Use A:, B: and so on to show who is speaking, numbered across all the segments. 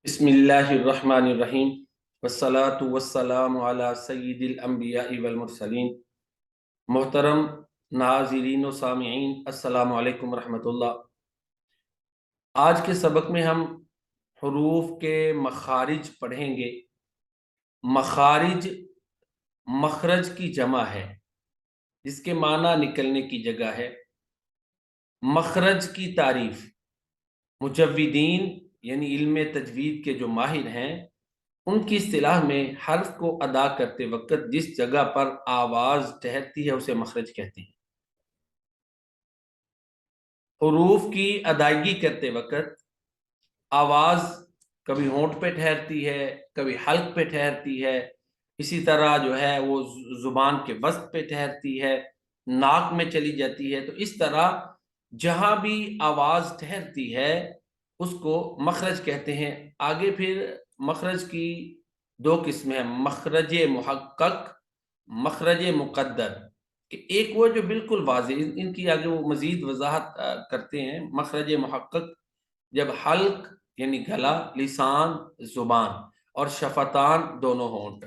A: بسم اللہ الرحمن الرحیم والصلاة والسلام علی سید الانبیاء والمرسلین۔ محترم ناظرین و سامعین، السلام علیکم ورحمۃ اللہ۔ آج کے سبق میں ہم حروف کے مخارج پڑھیں گے۔ مخارج مخرج کی جمع ہے، جس کے معنی نکلنے کی جگہ ہے۔ مخرج کی تعریف، مجودین یعنی علم تجوید کے جو ماہر ہیں، ان کی اصطلاح میں حرف کو ادا کرتے وقت جس جگہ پر آواز ٹھہرتی ہے اسے مخرج کہتے ہیں۔ حروف کی ادائیگی کرتے وقت آواز کبھی ہونٹ پہ ٹھہرتی ہے، کبھی حلق پہ ٹھہرتی ہے، اسی طرح جو ہے وہ زبان کے وسط پہ ٹھہرتی ہے، ناک میں چلی جاتی ہے۔ تو اس طرح جہاں بھی آواز ٹھہرتی ہے اس کو مخرج کہتے ہیں۔ آگے پھر مخرج کی دو قسمیں ہیں، مخرج محقق، مخرج مقدر، کہ ایک وہ جو بالکل واضح، ان کی آگے وہ مزید وضاحت کرتے ہیں۔ مخرج محقق جب حلق یعنی گلا، لسان زبان اور شفتان دونوں ہونٹ،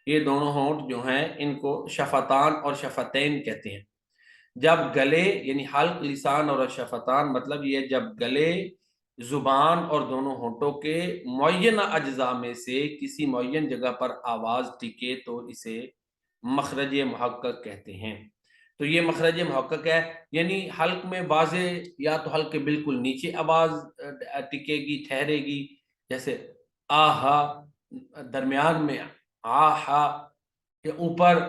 A: یہ دونوں ہونٹ جو ہیں ان کو شفتان اور شفتین کہتے ہیں۔ جب گلے یعنی حلق، لسان اور شفتان، مطلب یہ جب گلے، زبان اور دونوں ہونٹوں کے معینہ اجزاء میں سے کسی معین جگہ پر آواز ٹکے تو اسے مخرج محقق کہتے ہیں۔ تو یہ مخرج محقق ہے، یعنی حلق میں واضح، یا تو حلق کے بالکل نیچے آواز ٹکے گی، ٹھہرے گی، جیسے آہا، درمیان میں آہا، یا اوپر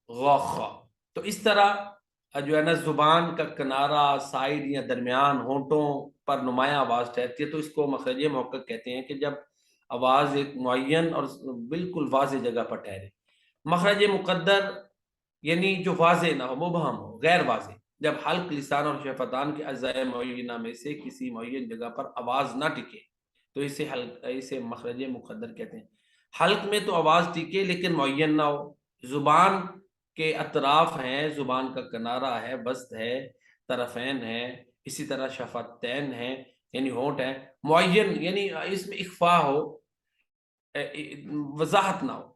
A: غوخا۔ تو اس طرح جو ہے نا زبان کا کنارہ، سائڈ یا درمیان ہونٹوں پر نمایاں آواز ٹھہرتی ہے تو اس کو مخرج محقق کہتے ہیں، کہ جب آواز ایک معین اور بالکل واضح جگہ پر ٹھہرے۔ مخرج مقدر یعنی جو واضح نہ ہو، مبہم ہو، غیر واضح، جب حلق، لسان اور شفتان کے اجزاء معینہ میں سے کسی معین جگہ پر آواز نہ ٹکے تو اسے مخرج مقدر کہتے ہیں۔ حلق میں تو آواز ٹکے لیکن معین نہ ہو، زبان کے اطراف ہیں، زبان کا کنارہ ہے، وسط ہے، طرفین ہے، اسی طرح شفتین ہیں یعنی ہونٹ ہیں، معین یعنی اس میں اخفاء ہو، وضاحت نہ ہو،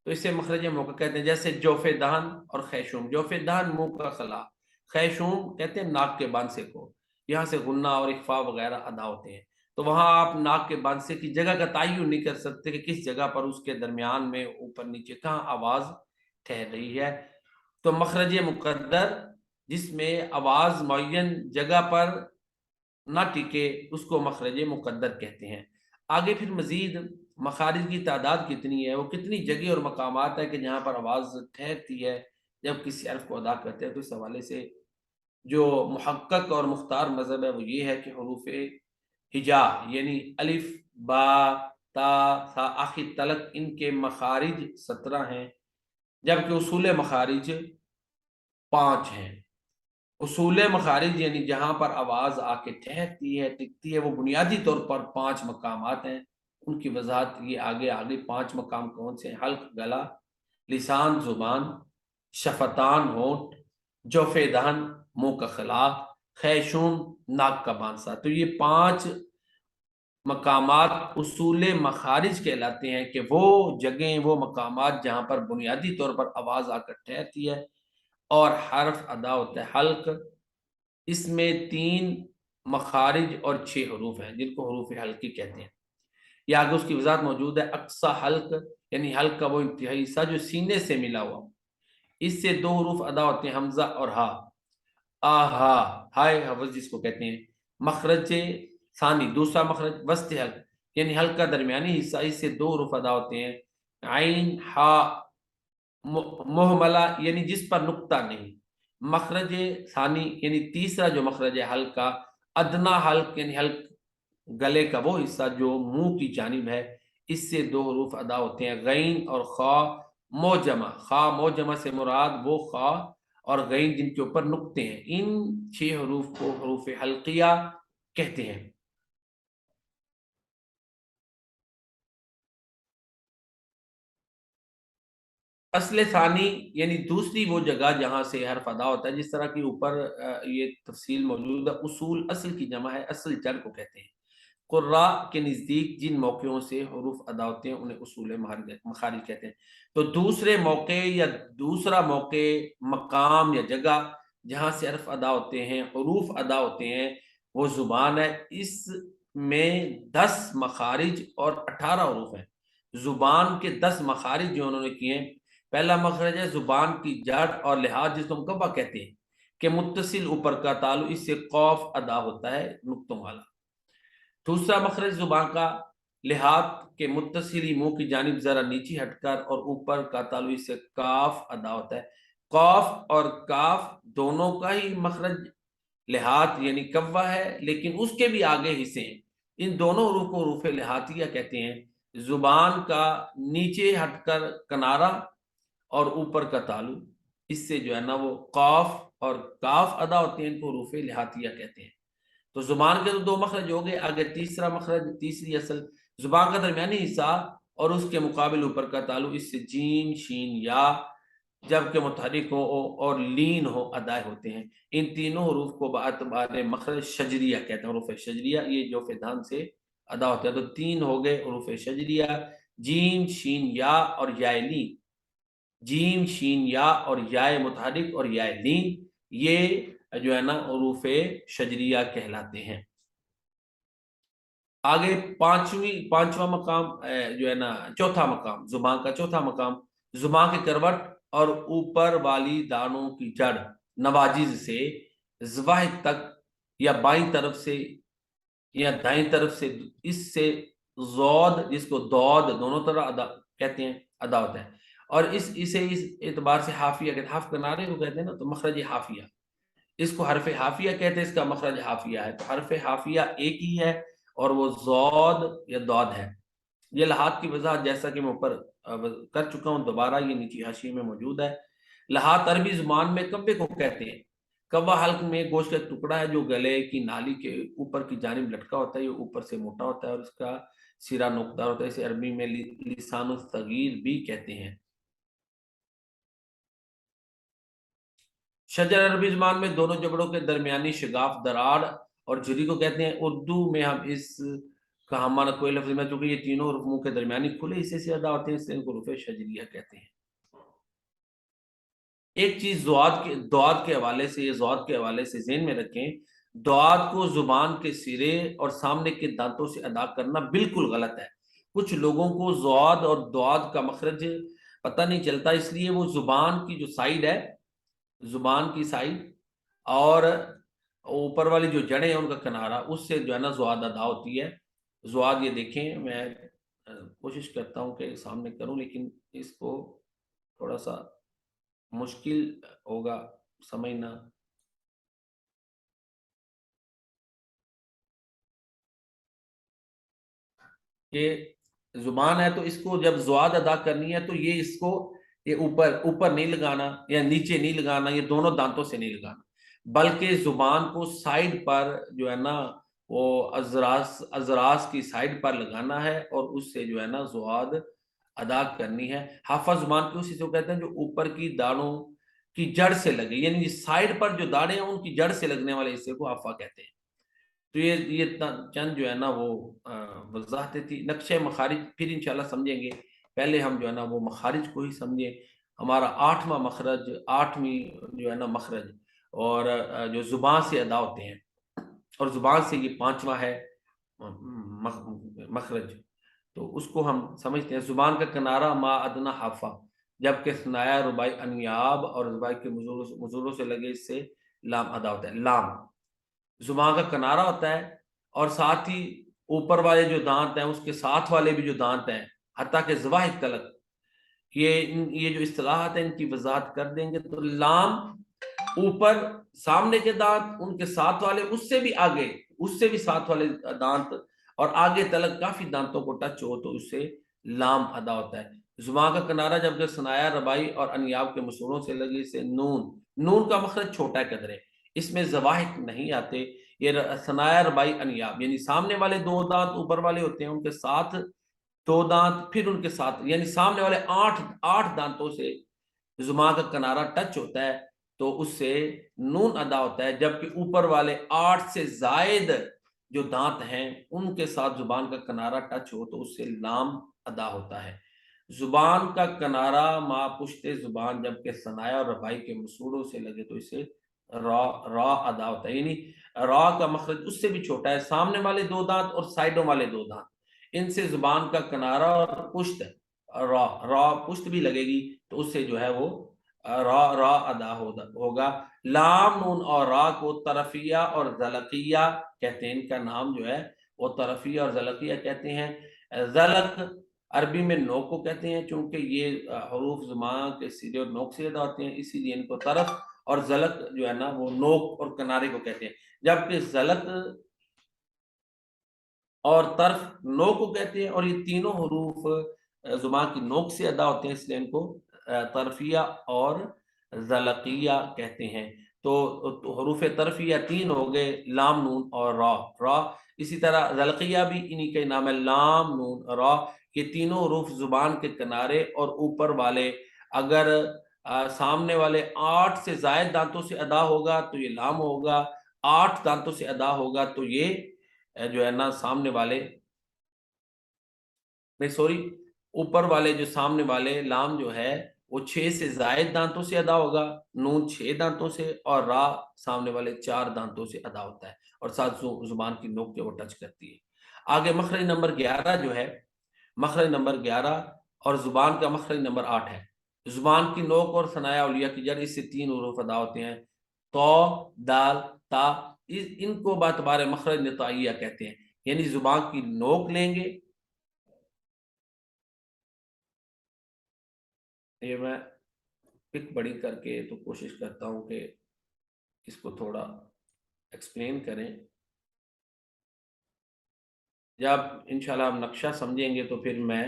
A: تو اسے مخرج محقق کہتے ہیں۔ جیسے جوف دہن اور خیشوم۔ جوف دہن منہ کا خلا، خیشوم کہتے ہیں ناک کے باندھے کو، یہاں سے غنہ اور اخفاء وغیرہ ادا ہوتے ہیں۔ تو وہاں آپ ناک کے باندھے کی جگہ کا تعین نہیں کر سکتے کہ کس جگہ پر اس کے درمیان میں، اوپر نیچے، کہاں آواز ٹھہر رہی ہے۔ تو مخرج مقدر جس میں آواز معین جگہ پر نہ ٹکے اس کو مخرج مقدر کہتے ہیں۔ آگے پھر مزید مخارج کی تعداد کتنی ہے، وہ کتنی جگہ اور مقامات ہے کہ جہاں پر آواز ٹھہرتی ہے جب کسی حرف کو ادا کرتے ہیں۔ تو اس حوالے سے جو محقق اور مختار مذہب ہے وہ یہ ہے کہ حروف ہجا یعنی الف، با، تا، ثا آخر تلک، ان کے مخارج 17 ہیں، جبکہ اصول مخارج 5 ہیں۔ اصول مخارج یعنی جہاں پر آواز آ کے ٹھہرتی ہے، ٹکتی ہے، وہ بنیادی طور پر 5 مقامات ہیں۔ ان کی وضاحت یہ آگے 5 مقام کون سے ہیں؟ حلق گلا، لسان زبان، شفتان ہونٹ، جوف دہن منہ کا خلا، خیشوم ناک کا باندھا۔ تو یہ 5 مقامات اصول مخارج کہلاتے ہیں، کہ وہ جگہیں، وہ مقامات جہاں پر بنیادی طور پر آواز آ کر ٹھہرتی ہے اور حرف ادا ہوتا ہے۔ حلق، اس میں 3 مخارج اور 6 حروف ہیں جن کو حروف حلقی کہتے ہیں۔ یہ آگے اس کی وضاحت موجود ہے۔ اقصی حلق یعنی حلق کا وہ انتہائی حصہ جو سینے سے ملا ہوا، اس سے 2 حروف ادا ہوتے ہیں، حمزہ اور ہا۔ آہا، ہائے حوض جس کو کہتے ہیں۔ مخرج ثانی، دوسرا مخرج وسط حلق یعنی حلق کا درمیانی حصہ، اس سے 2 حروف ادا ہوتے ہیں، عین، ہا، مہملہ یعنی جس پر نقطہ نہیں۔ مخرج ثانی یعنی تیسرا جو مخرج ہے حلق کا، ادنا حلق یعنی حلق گلے کا وہ حصہ جو منہ کی جانب ہے، اس سے 2 حروف ادا ہوتے ہیں، غین اور خا موجمہ۔ خا موجمہ سے مراد وہ خا اور غین جن کے اوپر نقطے ہیں۔ ان 6 حروف کو حروف حلقیہ کہتے ہیں۔ اصل ثانی یعنی دوسری وہ جگہ جہاں سے حرف ادا ہوتا ہے، جس طرح کی اوپر یہ تفصیل موجود ہے۔ اصول اصل کی جمع ہے، اصل جڑ کو کہتے ہیں۔ قراء کے نزدیک جن موقعوں سے حروف ادا ہوتے ہیں انہیں اصول مخارج کہتے ہیں۔ تو دوسرے موقع یا دوسرا موقع، مقام یا جگہ جہاں سے حرف ادا ہوتے ہیں، حروف ادا ہوتے ہیں، وہ زبان ہے۔ اس میں 10 مخارج اور 18 حروف ہیں۔ زبان کے 10 مخارج جو انہوں نے کیے ہیں، پہلا مخرج ہے زبان کی جڑ اور لحاظ، جس کو ہم کبا کہتے ہیں کہ متصل اوپر کا تعلق، اس سے قوف ادا ہوتا ہے نقطوں والا۔ دوسرا مخرج زبان کا لحاظ کے متصلی منہ کی جانب ذرا نیچے ہٹ کر اور اوپر کا تعلق، اس سے کاف ادا ہوتا ہے۔ قاف اور کاف دونوں کا ہی مخرج لحاظ یعنی کوا ہے، لیکن اس کے بھی آگے حصے ہیں۔ ان دونوں حروف کو حروف لحاظیہ کہتے ہیں۔ زبان کا نیچے ہٹ کر کنارہ اور اوپر کا تعلق، اس سے جو ہے نا وہ قاف اور کاف ادا ہوتے ہیں، ان کو حروف لحاظیہ کہتے ہیں۔ تو زبان کے تو 2 مخرج ہو گئے، آگے تیسرا مخرج، تیسری اصل زبان کا درمیانی حصہ اور اس کے مقابل اوپر کا تعلق، اس سے جیم، شین، یا جب کہ متحرک ہو اور لین ہو ادا ہوتے ہیں۔ ان تینوں حروف کو باعتبار مخرج شجریہ کہتے ہیں، حروف شجریہ، یہ جو فدان سے ادا ہوتے ہیں۔ تو 3 ہو گئے حروف شجریہ، جیم، شین، یا اور یا لین۔ جیم، شین، یا اور یا متحرک اور یا لین، یہ جو ہے نا حروف شجریہ کہلاتے ہیں۔ آگے پانچواں مقام جو ہے نا چوتھا مقام، زبان کا چوتھا مقام، زبان کی کروٹ اور اوپر والی دانوں کی جڑ نواجز سے زواہد تک یا بائیں طرف سے یا دائیں طرف سے، اس سے زود، جس کو دود دونوں طرح ادا کہتے ہیں، ادا ہوتا ہے۔ اور اسے اس اعتبار سے حافیہ کہتے ہیں، حرف کنارے کو کہتے ہیں نا، تو مخرج حافیہ، اس کو حرف حافیہ کہتے ہیں، اس کا مخرج حافیہ ہے۔ تو حرف حافیہ ایک ہی ہے اور وہ زود یا دود ہے۔ یہ لحاظ کی وضاحت جیسا کہ میں اوپر کر چکا ہوں، دوبارہ یہ نیچے حاشیے میں موجود ہے۔ لحاظ عربی زبان میں کبے کو کہتے ہیں۔ کبا حلق میں گوشت کا ٹکڑا ہے جو گلے کی نالی کے اوپر کی جانب لٹکا ہوتا ہے، یہ اوپر سے موٹا ہوتا ہے اور اس کا سرا نوکدار ہوتا ہے، اسے عربی میں لسان الصغیر بھی کہتے ہیں۔ شجر عربی زبان میں دونوں جبڑوں کے درمیانی شگاف دراڑ اور جھری کو کہتے ہیں۔ اردو میں ہم اس کا ہمارا کوئی لفظ میں، چونکہ یہ تینوں حروف منہ کے درمیانی کھلے حصے سے ادا ہوتے ہیں، اس سے ان کو حروف شجریہ کہتے ہیں۔ ایک چیز دعات کے حوالے سے، یہ ضاد کے حوالے سے ذہن میں رکھیں، دعات کو زبان کے سرے اور سامنے کے دانتوں سے ادا کرنا بالکل غلط ہے۔ کچھ لوگوں کو ضاد اور دعات کا مخرج پتہ نہیں چلتا، اس لیے وہ زبان کی جو سائیڈ ہے، زبان کی سائیڈ اور اوپر والی جو جڑیں ہیں ان کا کنارہ، اس سے جو ہے نا زواد ادا ہوتی ہے۔ زواد یہ دیکھیں، میں کوشش کرتا ہوں کہ سامنے کروں، لیکن اس کو تھوڑا سا مشکل ہوگا سمجھنا۔ یہ زبان ہے تو اس کو جب زواد ادا کرنی ہے تو یہ اس کو یہ اوپر نہیں لگانا یا نیچے نہیں لگانا، یہ دونوں دانتوں سے نہیں لگانا، بلکہ زبان کو سائیڈ پر جو ہے نا وہ ازراس کی سائیڈ پر لگانا ہے اور اس سے جو ہے نا زواد ادا کرنی ہے۔ حافظ زبان کو اسی سے کہتے ہیں جو اوپر کی داڑوں کی جڑ سے لگے، یعنی سائیڈ پر جو داڑیں ہیں ان کی جڑ سے لگنے والے حصے کو حافظ کہتے ہیں۔ تو یہ چند جو ہے نا وہ وضاحتیں تھی۔ نقشہ مخارج پھر انشاءاللہ سمجھیں گے، پہلے ہم جو ہے نا وہ مخارج کو ہی سمجھیں۔ ہمارا 8واں مخرج، 8ویں جو ہے نا مخرج اور جو زبان سے ادا ہوتے ہیں، اور زبان سے یہ 5واں ہے مخرج، تو اس کو ہم سمجھتے ہیں۔ زبان کا کنارہ ما ادنا حافہ، جبکہ ثنایا رباعی انیاب اور رباعی کے مزوروں سے لگے اس سے لام ادا ہوتا ہے۔ لام زبان کا کنارہ ہوتا ہے اور ساتھ ہی اوپر والے جو دانت ہیں اس کے ساتھ والے بھی جو دانت ہیں حتیٰ کہ زواہد تلک، یہ جو اصطلاحات ہیں ان کی وضاحت کر دیں گے۔ تو لام اوپر سامنے کے دانت، ان کے ساتھ والے، اس سے بھی آگے، اس سے بھی ساتھ والے دانت اور آگے تلک کافی دانتوں کو ٹچ ہو تو اس سے لام ادا ہوتا ہے۔ زبان کا کنارہ جبکہ ثنایا رباعی اور انیاب کے مسوروں سے لگے سے نون کا مخرج چھوٹا ہے قدرے، اس میں زواہد نہیں آتے۔ یہ ثنایا رباعی انیاب یعنی سامنے والے 2 دانت اوپر والے ہوتے ہیں، ان کے ساتھ 2 دانت، پھر ان کے ساتھ یعنی سامنے والے 8 دانتوں سے زبان کا کنارہ ٹچ ہوتا ہے تو اس سے نون ادا ہوتا ہے، جبکہ اوپر والے 8 سے زائد جو دانت ہیں ان کے ساتھ زبان کا کنارہ ٹچ ہو تو اس سے لام ادا ہوتا ہے۔ زبان کا کنارہ ما پشت زبان جبکہ ثنایا اور ربائی کے مسوڑوں سے لگے تو اسے را ادا ہوتا ہے، یعنی را کا مخرج اس سے بھی چھوٹا ہے، سامنے والے دو دانت اور سائڈوں والے دو دانت، ان سے زبان کا کنارہ اور پشت را پشت بھی لگے گی تو اس سے جو ہے وہ را ادا ہوگا۔ لام نون اور را کو طرفیہ اور زلقیہ کہتے ہیں، ان کا نام جو ہے وہ طرفیہ اور زلقیہ کہتے ہیں۔ زلق عربی میں نوک کو کہتے ہیں، چونکہ یہ حروف زبان کے سیدھے اور نوک سے ادا ہوتے ہیں، اسی لیے ان کو طرف اور زلق جو ہے نا وہ نوک اور کنارے کو کہتے ہیں، جبکہ زلق اور طرف نوک کو کہتے ہیں، اور یہ تینوں حروف زبان کی نوک سے ادا ہوتے ہیں، اس لیے ان کو طرفیہ اور زلقیہ کہتے ہیں۔ تو حروف طرفیہ تین ہو گئے، لام نون اور را۔ اسی طرح زلقیہ بھی انہی کے نام ہے، لام نون را، یہ تینوں حروف زبان کے کنارے اور اوپر والے اگر سامنے والے 8 سے زائد دانتوں سے ادا ہوگا تو یہ لام ہوگا، 8 دانتوں سے ادا ہوگا تو یہ جو ہے نا سامنے والے اوپر والے جو سامنے والے لام جو ہے وہ 6 سے زائد دانتوں سے ادا ہوگا، نون 6 دانتوں سے، اور را سامنے والے 4 دانتوں سے ادا ہوتا ہے، اور ساتھ زبان کی نوک کے وہ ٹچ کرتی ہے۔ آگے مخرج نمبر 11 جو ہے، مخرج نمبر 11 اور زبان کا مخرج نمبر 8 ہے۔ زبان کی نوک اور ثنایا اولیہ کی جڑ، اس سے 3 حروف ادا ہوتے ہیں، تو، دال، تا، ان کو باعتبار مخرج نطائیہ کہتے ہیں، یعنی زبان کی نوک لیں گے، یہ میں پک بڑی کر کے تو کوشش کرتا ہوں کہ اس کو تھوڑا ایکسپلین کریں، جب انشاءاللہ ہم نقشہ سمجھیں گے تو پھر میں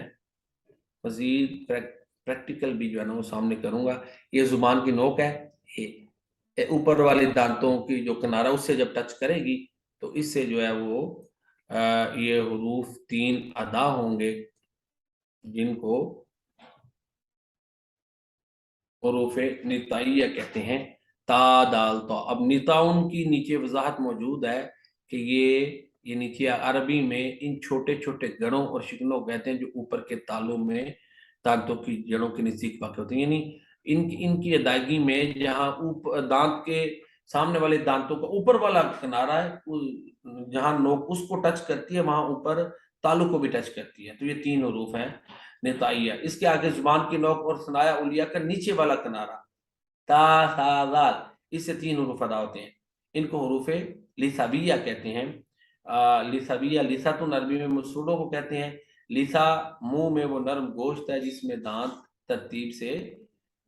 A: مزید پریکٹیکل بھی جو ہے نا وہ سامنے کروں گا۔ یہ زبان کی نوک ہے، یہ اوپر والے دانتوں کی جو کنارہ اس سے جب ٹچ کرے گی تو اس سے جو ہے وہ یہ حروف 3 ادا ہوں گے، جن کو حروف نطائیہ کہتے ہیں، تا، دال، تو۔ اب نطاؤن کی نیچے وضاحت موجود ہے کہ یہ نیچے عربی میں ان چھوٹے چھوٹے گڑوں اور شکنوں کہتے ہیں جو اوپر کے تالوں میں دانتوں کی جڑوں کے نزدیک واقع ہوتے ہیں، یعنی ان کی ادائیگی میں جہاں دانت کے سامنے والے دانتوں کا اوپر والا کنارہ ہے، جہاں نوک اس کو ٹچ کرتی ہے وہاں اوپر تالو کو بھی ٹچ کرتی ہے، تو یہ 3 حروف ہیں نطائیہ۔ اس کے آگے زبان کی نوک اور ثنایا اولیہ کا نیچے والا کنارہ، تا، ثا، ذال، اس سے 3 حروف ادا ہوتے ہیں، ان کو حروف لسابیہ کہتے ہیں۔ لسابیہ، لساتن عربی میں مسوڑوں کو کہتے ہیں۔ لسا منہ میں وہ نرم گوشت ہے جس میں دانت ترتیب سے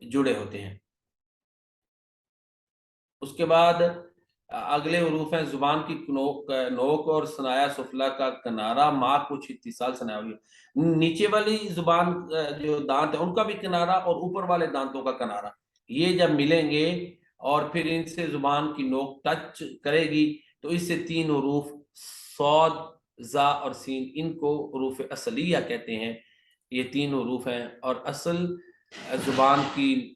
A: جڑے ہوتے ہیں۔ اس کے بعد اگلے حروف ہیں زبان کی نوک اور ثنایا سفلا کا کنارہ، ماں کچھ اتصال ثنایا ہوئی، نیچے والی زبان جو دانت ہے ان کا بھی کنارہ اور اوپر والے دانتوں کا کنارہ، یہ جب ملیں گے اور پھر ان سے زبان کی نوک ٹچ کرے گی تو اس سے 3 حروف صاد، زا اور سین، ان کو حروف اصلیہ کہتے ہیں۔ یہ 3 حروف ہیں، اور اصل زبان کی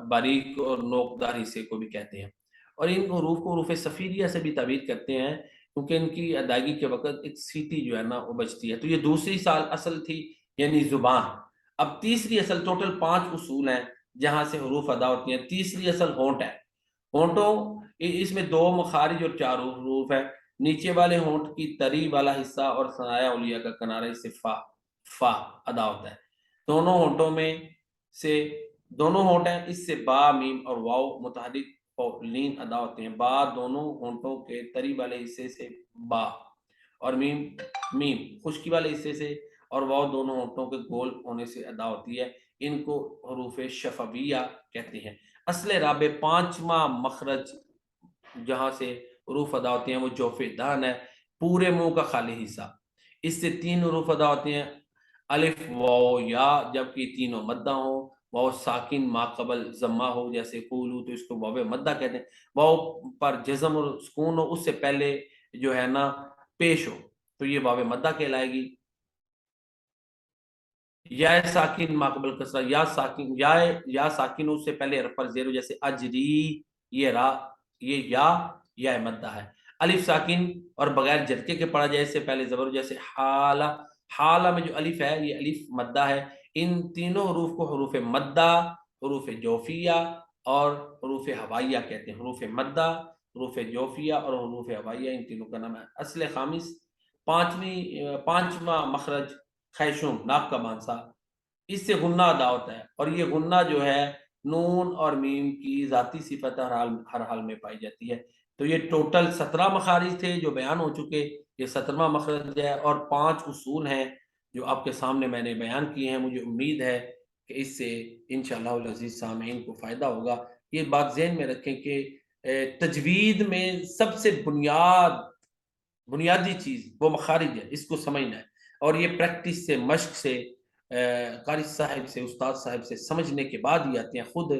A: باریک اور نوکدار حصے کو بھی کہتے ہیں، اور ان حروف کو حروف صفیریہ سے بھی تعبیر کرتے ہیں کیونکہ ان کی ادائیگی کے وقت ایک سیٹی جو ہے نا وہ بجتی ہے۔ تو یہ دوسری اصل تھی یعنی زبان۔ اب تیسری اصل، ٹوٹل 5 اصول ہیں جہاں سے حروف ادا ہوتی ہیں۔ تیسری اصل ہونٹ ہے۔ ہونٹوں، اس میں 2 مخارج اور 4 حروف ہیں، نیچے والے ہونٹ کی تری والا حصہ اور ثنایا اولیہ کا کنارہ، اس سے فا ادا ہوتا ہے۔ دونوں ہونٹوں میں سے دونوں ہونٹ ہیں، اس سے با، میم اور واو متحرک اور لین ادا ہوتے ہیں۔ با دونوں ہونٹوں کے تری والے حصے سے با، اور میم خشکی والے حصے سے، اور واو دونوں ہونٹوں کے گول ہونے سے ادا ہوتی ہے۔ ان کو حروف شفویہ کہتے ہیں۔ اصل رابع 5واں مخرج جہاں سے حروف ادا ہوتے ہیں وہ جوف دہن ہے، پورے منہ کا خالی حصہ، اس سے 3 حروف ادا ہوتے ہیں، الف، واو، یا، جبکہ تینوں مدہ ہوں، واو ساکن ما قبل ضمہ ہو جیسے قولو تو اس کو واو مدہ کہتے ہیں، واو پر جزم اور سکون ہو اس سے پہلے جو ہے نا پیش ہو تو یہ واو مدہ کہلائے گی۔ یا ساکن ما قبل کسرہ، یا ساکن اس سے پہلے حرف پر زیر ہو جیسے اجری، یہ را، یہ یا مدہ ہے۔ الف ساکن اور بغیر جھٹکے کے پڑھا جائے، اس سے پہلے زبر، جیسے حالہ، حالہ میں جو الف ہے یہ الف مدہ ہے، ان تینوں حروف کو حروف مدہ، حروف جوفیہ اور حروف ہوائیہ کہتے ہیں۔ حروف مدہ، حروف جوفیہ اور حروف ہوائیہ، ان تینوں کا نام ہے۔ اصل خامس، پانچواں مخرج خیشوم، ناک کا مانسا، اس سے غنہ ادا ہوتا ہے، اور یہ غنہ جو ہے نون اور میم کی ذاتی صفت ہر حال میں پائی جاتی ہے۔ تو یہ ٹوٹل 17 مخارج تھے جو بیان ہو چکے، یہ 17واں مخرج ہے، اور 5 اصول ہیں جو آپ کے سامنے میں نے بیان کیے ہیں۔ مجھے امید ہے کہ اس سے انشاءاللہ العزیز سامعین کو فائدہ ہوگا۔ یہ بات ذہن میں رکھیں کہ تجوید میں سب سے بنیادی چیز وہ مخارج ہے، اس کو سمجھنا ہے، اور یہ پریکٹس سے، مشق سے، قاری صاحب سے، استاد صاحب سے سمجھنے کے بعد ہی آتے ہیں۔ خود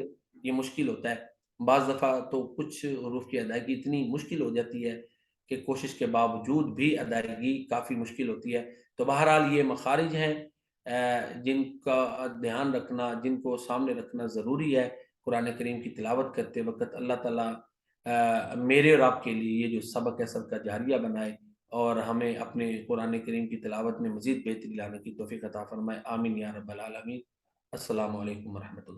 A: یہ مشکل ہوتا ہے، بعض دفعہ تو کچھ حروف کی ادائیگی اتنی مشکل ہو جاتی ہے کہ کوشش کے باوجود بھی ادائیگی کافی مشکل ہوتی ہے۔ تو بہرحال یہ مخارج ہیں جن کا دھیان رکھنا، جن کو سامنے رکھنا ضروری ہے قرآن کریم کی تلاوت کرتے وقت۔ اللہ تعالیٰ میرے اور آپ کے لیے یہ جو سبق ہے سب کا جاریہ بنائے، اور ہمیں اپنے قرآن کریم کی تلاوت میں مزید بہتری لانے کی توفیق عطا فرمائے، آمین یا رب العالمین۔ السلام علیکم ورحمۃ اللہ۔